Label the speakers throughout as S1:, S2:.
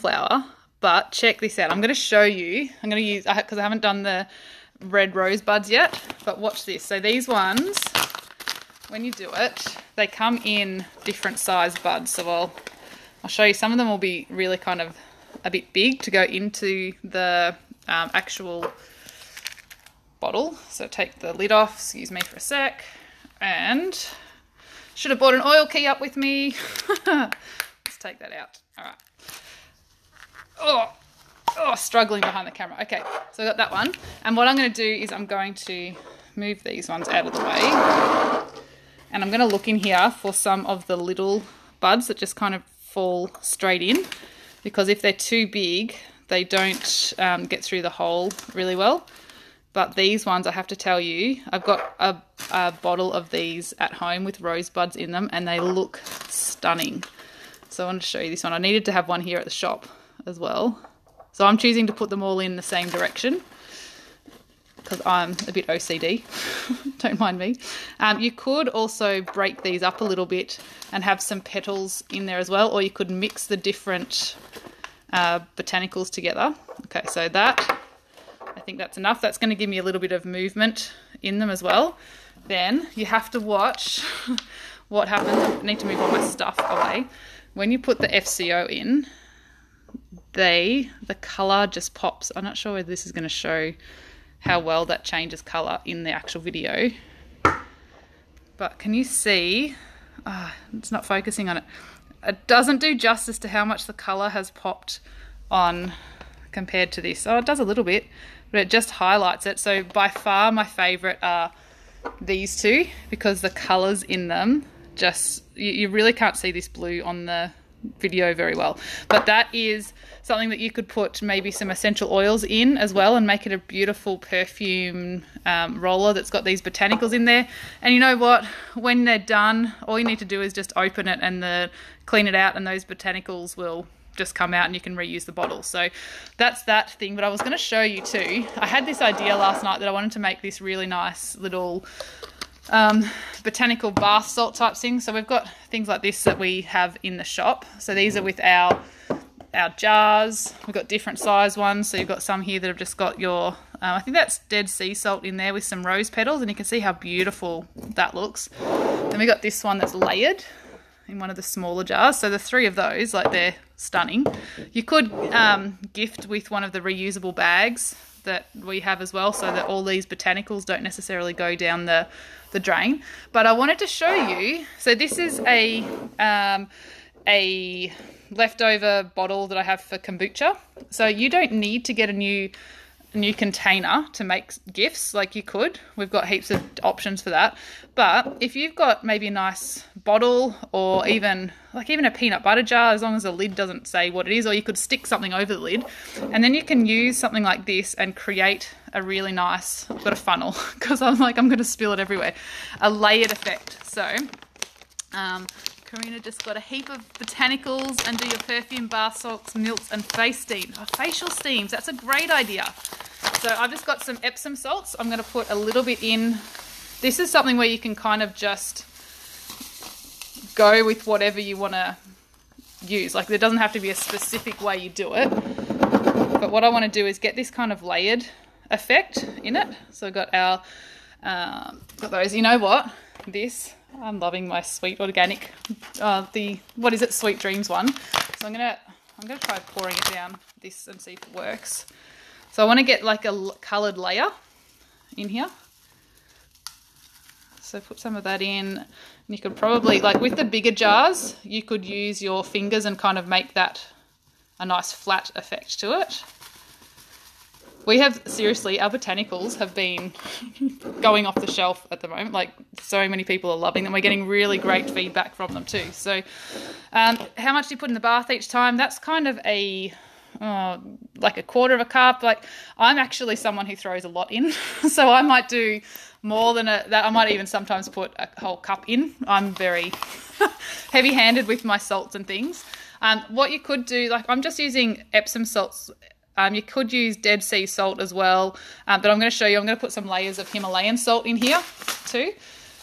S1: sunflower, but check this out. I'm going to show you. I'm going to use, because I haven't done the red rosebuds yet, but watch this. So these ones, when you do it, they come in different size buds. So I'll show you. Some of them will be really kind of a bit big to go into the actual bottle. So take the lid off, excuse me for a sec, and should have brought an oil key up with me. Let's take that out. All right. Oh, struggling behind the camera. Okay, so I got that one. And what I'm going to do is I'm going to move these ones out of the way. And I'm going to look in here for some of the little buds that just kind of fall straight in. Because if they're too big, they don't get through the hole really well. But these ones, I have to tell you, I've got a bottle of these at home with rosebuds in them, and they look stunning. So I wanted to show you this one. I needed to have one here at the shop as well. So I'm choosing to put them all in the same direction because I'm a bit OCD. Don't mind me. You could also break these up a little bit and have some petals in there as well, or you could mix the different botanicals together. Okay, so that, I think that's enough. That's going to give me a little bit of movement in them as well. Then you have to watch what happens. I need to move all my stuff away. When you put the FCO in, the colour just pops. I'm not sure whether this is going to show how well that changes colour in the actual video. But can you see? It's not focusing on it. It doesn't do justice to how much the colour has popped on compared to this. Oh, it does a little bit, but it just highlights it. So by far my favourite are these two because the colours in them just, you really can't see this blue on the video very well, but that is something that you could put maybe some essential oils in as well and make it a beautiful perfume roller that's got these botanicals in there. And you know what, when they're done, all you need to do is just open it and clean it out, and those botanicals will just come out and you can reuse the bottle. So that's that thing. But I was going to show you too, I had this idea last night that I wanted to make this really nice little botanical bath salt type thing. So we've got things like this that we have in the shop. So these are with our jars. We've got different size ones. So you've got some here that have just got your I think that's dead sea salt in there with some rose petals, and you can see how beautiful that looks. Then we got this one that's layered in one of the smaller jars. So the three of those, like, they're stunning. You could gift with one of the reusable bags that we have as well, so that all these botanicals don't necessarily go down the drain. But I wanted to show you, so this is a leftover bottle that I have for kombucha. So you don't need to get a new container to make gifts like you could. We've got heaps of options for that. But if you've got maybe a nice bottle, or even a peanut butter jar, as long as the lid doesn't say what it is, or you could stick something over the lid, and then you can use something like this and create a really nice, I've got a funnel because I'm going to spill it everywhere, a layered effect. So Karina just got a heap of botanicals, and do your perfume, bath salts, milks, and face steams. Oh, facial steams, that's a great idea. So I've just got some Epsom salts. I'm going to put a little bit in. This is something where you can kind of just go with whatever you want to use. Like, there doesn't have to be a specific way you do it. But what I want to do is get this kind of layered effect in it. So I've got our, got those. You know what? I'm loving my sweet organic, what is it? Sweet Dreams one. So I'm gonna try pouring it down this and see if it works. So I want to get like a coloured layer in here. So put some of that in, and you could probably, like with the bigger jars, you could use your fingers and kind of make that a nice flat effect to it. We have, seriously, our botanicals have been going off the shelf at the moment. Like, so many people are loving them. We're getting really great feedback from them too. So how much do you put in the bath each time? That's kind of like a quarter of a cup. Like, I'm actually someone who throws a lot in. So I might do more than that. I might even sometimes put a whole cup in. I'm very heavy-handed with my salts and things. What you could do, like, I'm just using Epsom salts. You could use dead sea salt as well, but I'm going to show you. I'm going to put some layers of Himalayan salt in here too,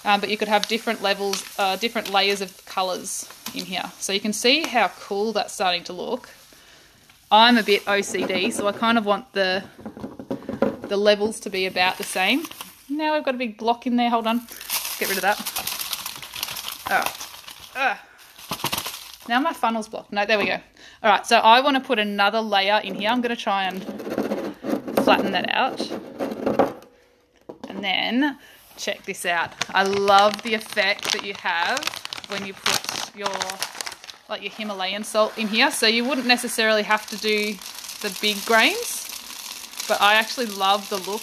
S1: but you could have different levels, different layers of colours in here. So you can see how cool that's starting to look. I'm a bit OCD, so I kind of want the levels to be about the same. Now I've got a big block in there. Hold on. Get rid of that. Now my funnel's blocked. No, there we go. All right, so I want to put another layer in here. I'm going to try and flatten that out. And then check this out. I love the effect that you have when you put your Himalayan salt in here. So you wouldn't necessarily have to do the big grains, but I actually love the look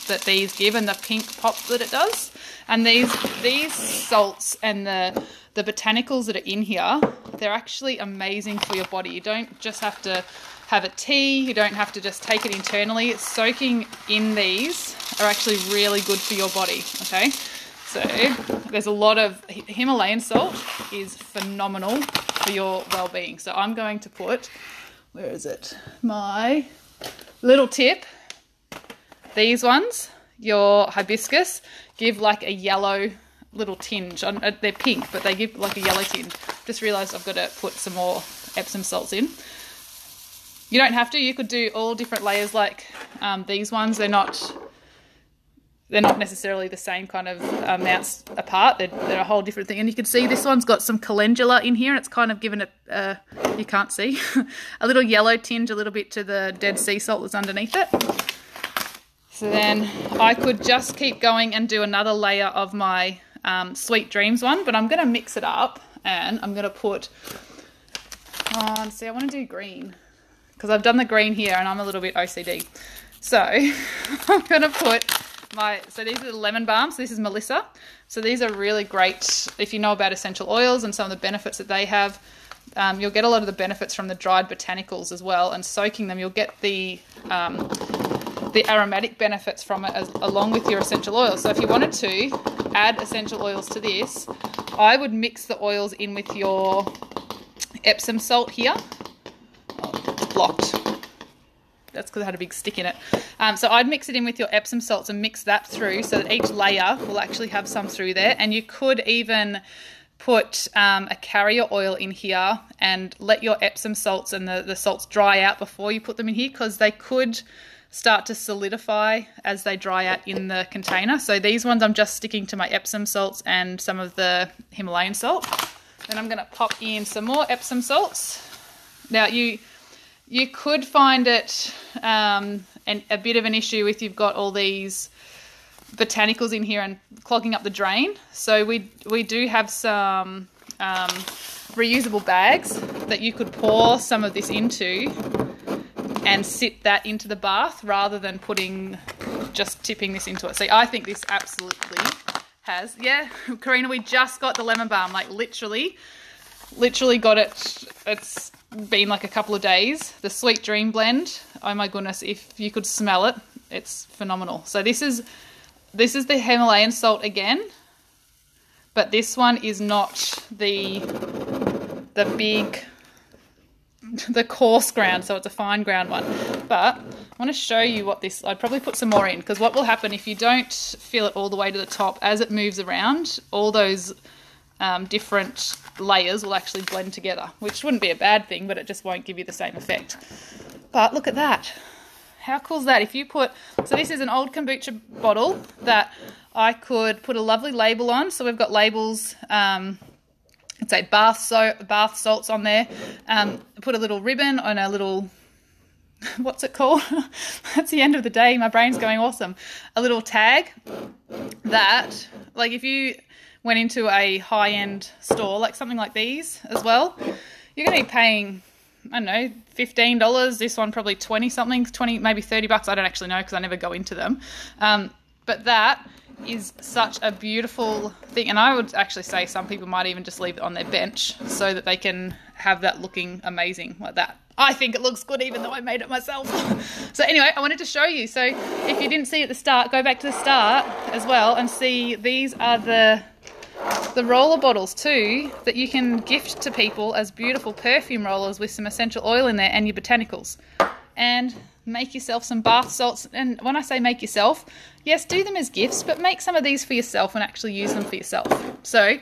S1: that these give and the pink pop that it does. And these salts and the botanicals that are in here, they're actually amazing for your body. You don't just have to have a tea, you don't have to just take it internally. Soaking in these are actually really good for your body, okay? So there's a lot of Himalayan salt is phenomenal for your well-being. So I'm going to put, where is it? My little tip. These ones, your hibiscus, give like a yellow little tinge. They're pink, but they give like a yellow tinge. Just realised I've got to put some more Epsom salts in. You don't have to. You could do all different layers like these ones. They're not necessarily the same kind of amounts apart. They're a whole different thing. And you can see this one's got some calendula in here. And it's kind of given it, you can't see, a little yellow tinge, a little bit to the Dead Sea salt that's underneath it. So then I could just keep going and do another layer of my Sweet Dreams one. But I'm going to mix it up and I'm going to put, see, I want to do green. Because I've done the green here and I'm a little bit OCD. So I'm going to put so these are the lemon balms. This is Melissa. So these are really great if you know about essential oils and some of the benefits that they have. You'll get a lot of the benefits from the dried botanicals as well. And soaking them, you'll get the aromatic benefits from it along with your essential oils. So if you wanted to add essential oils to this, I would mix the oils in with your Epsom salt here. Blocked. That's because it had a big stick in it. So I'd mix it in with your Epsom salts and mix that through so that each layer will actually have some through there. And you could even put a carrier oil in here and let your Epsom salts and the salts dry out before you put them in here, because they could start to solidify as they dry out in the container. So these ones I'm just sticking to my Epsom salts and some of the Himalayan salt. Then I'm going to pop in some more Epsom salts. Now you could find it a bit of an issue if you've got all these botanicals in here and clogging up the drain. So we do have some reusable bags that you could pour some of this into and sit that into the bath rather than just tipping this into it. See, I think this absolutely has, yeah, Karina, we just got the lemon balm, like literally got it. It's been like a couple of days. The Sweet Dream blend, oh my goodness, if you could smell it, it's phenomenal. So this is the Himalayan salt again, but this one is not the coarse ground, so it's a fine ground one. But I want to show you what this, I'd probably put some more in, because what will happen if you don't fill it all the way to the top, as it moves around, all those different layers will actually blend together, which wouldn't be a bad thing, but it just won't give you the same effect. But look at that. How cool is that? If you put, so this is an old kombucha bottle that I could put a lovely label on. So we've got labels, let's say bath salts on there. Put a little ribbon on a little, what's it called? That's the end of the day. My brain's going awesome. A little tag that, like if you went into a high-end store, like something like these as well, you're going to be paying, I don't know, $15. This one probably 20 something, 20, maybe 30 bucks. I don't actually know because I never go into them. But that is such a beautiful thing. And I would actually say some people might even just leave it on their bench so that they can have that looking amazing like that. I think it looks good even though I made it myself. So anyway, I wanted to show you. So if you didn't see at the start, go back to the start as well and see these are the roller bottles too that you can gift to people as beautiful perfume rollers with some essential oil in there and your botanicals. And make yourself some bath salts. And when I say make yourself, yes, do them as gifts, but make some of these for yourself and actually use them for yourself. So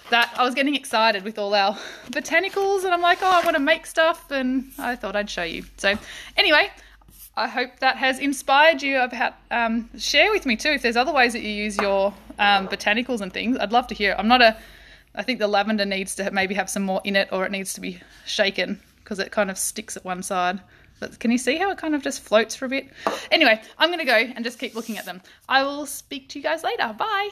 S1: that I was getting excited with all our botanicals, and I'm like, oh, I want to make stuff, and I thought I'd show you. So anyway, I hope that has inspired you about, share with me too if there's other ways that you use your botanicals and things. I'd love to hear it. I think the lavender needs to maybe have some more in it, or it needs to be shaken because it kind of sticks at one side. But can you see how it kind of just floats for a bit? Anyway, I'm going to go and just keep looking at them. I will speak to you guys later. Bye.